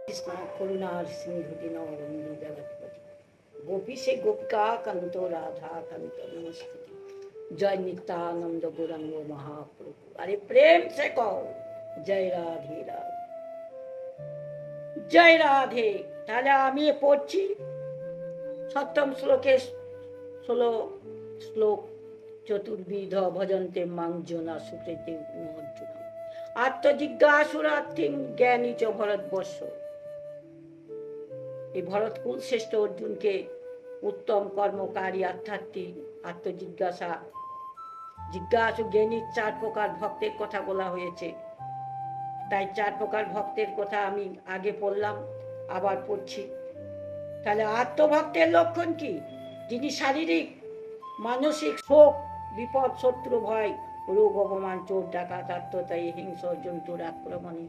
কৃষ্ণ করুণার সিন্ধু দীনবন্ধু জগৎপতি গোপীশে গোপিকা কান্ত রাধা কান্ত নমস্তুতি। জয় নিত্যানন্দ গৌরাঙ্গ মহাপ্রভু। আরে প্রেম সে কও জয় রাধে রাধে, জয় রাধে। তাহলে আমি পড়ছি সপ্তম শ্লোকে 16 শ্লোক। চতুর্বিধ ভজন্তে মাংজনা সুকৃতি অর্জুন আত্মজিজ্ঞাসুরার্থিং জ্ঞানী চ ভরতবর্ষ। এই ভরতকুল শ্রেষ্ঠ অর্জুনকে উত্তম কর্মকারী আধ্যাত্মিক জিজ্ঞাসু জ্ঞানী 4 প্রকার ভক্তের কথা বলা হয়েছে। তাই 4 প্রকার ভক্তের কথা আমি আগে পড়লাম, আবার পড়ছি। তাহলে আত্মভক্তের লক্ষণ কি? যিনি শারীরিক মানসিক শোক বিপদ শত্রু ভয় রোগ অপমান চোর ডাকাত আত্মতায়ী হিংস্র জন্তুর আক্রমণে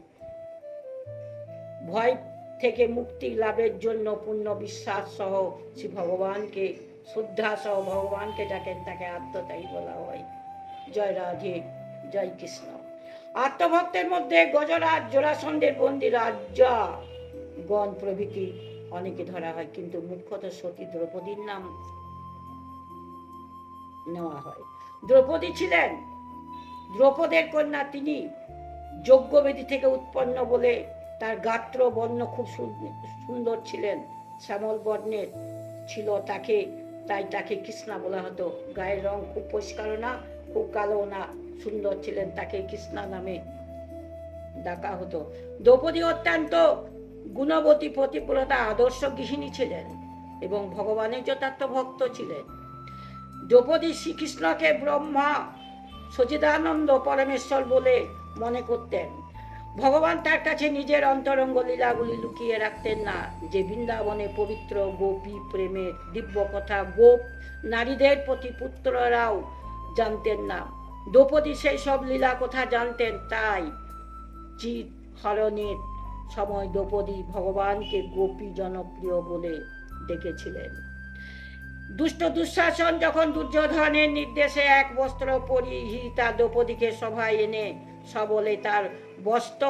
ভয় থেকে মুক্তি লাভের জন্য পূর্ণ বিশ্বাস সহ শ্রী ভগবানকে শ্রদ্ধা সহ ভগবানকে ডাকেন, তাকে আত্মতায়ী বলা হয়। জয় রাধে, জয় কৃষ্ণ। আত্মভক্তের মধ্যে গজরাজ জরাসন্ধের বন্দী রাজা গণ প্রভৃতি অনেকে ধরা হয়, কিন্তু মুখ্যত সতী দ্রৌপদীর নাম নেওয়া হয়। দ্রৌপদী ছিলেন দ্রৌপদের কন্যা। তিনি যজ্ঞবেদী থেকে উৎপন্ন বলে তার গাত্র বর্ণ খুব সুন্দর ছিলেন, শ্যামল বর্ণের ছিল তাকে, তাই তাকে কৃষ্ণা বলা হতো। গায়ের রং খুব পরিষ্কার না, খুব কালো না, সুন্দর ছিলেন, তাকে কৃষ্ণা নামে ডাকা হতো। দ্রৌপদী অত্যন্ত গুণবতী প্রতিকূলতা আদর্শ গৃহিণী ছিলেন এবং ভগবানের যথার্থ ভক্ত ছিলেন। দ্রৌপদী শ্রীকৃষ্ণকে ব্রহ্মা সচিদানন্দ পরমেশ্বর বলে মনে করতেন। ভগবান তার কাছে নিজের অন্তরঙ্গ লীলাগুলি লুকিয়ে রাখতেন না। যে বৃন্দাবনে পবিত্র গোপী প্রেমের দিব্য কথা গোপ নারীদের প্রতি পুত্ররাও জানতেন না, দ্রৌপদী সেই সব লীলা কথা জানতেন। তাই চিত হরণের সময় দ্রৌপদী ভগবানকে গোপী জনপ্রিয় বলে ডেকেছিলেন। দুষ্ট দুঃশাসন যখন দুর্যোধনের নির্দেশে এক বস্ত্র পরিহিতা দ্রৌপদীকে সভায় এনে সবলে তার বস্ত্র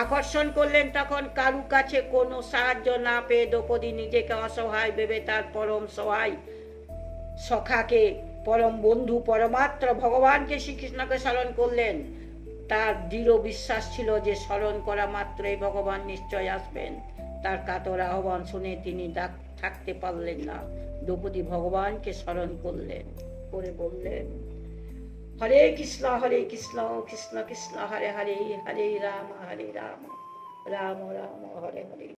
আকর্ষণ করলেন, তখন কারু কাছে কোনো সাহায্য না পেয়ে দ্রৌপদী নিজেকে অসহায় ভেবে তার পরম সহায় সখাকে, পরম বন্ধু পরমাত্র ভগবানকে শ্রীকৃষ্ণকে স্মরণ করলেন। তার দৃঢ় বিশ্বাস ছিল যে স্মরণ করা মাত্রই ভগবান নিশ্চয় আসবেন। তার কাতর আহ্বান শুনে তিনি থাকতে পারলেন না। দ্রৌপদী ভগবানকে স্মরণ করলেন, করে বললেন, হরে কৃষ্ণ কৃষ্ণ কৃষ্ণ হরে হরে, হরে রাম রাম রাম হরে হরে।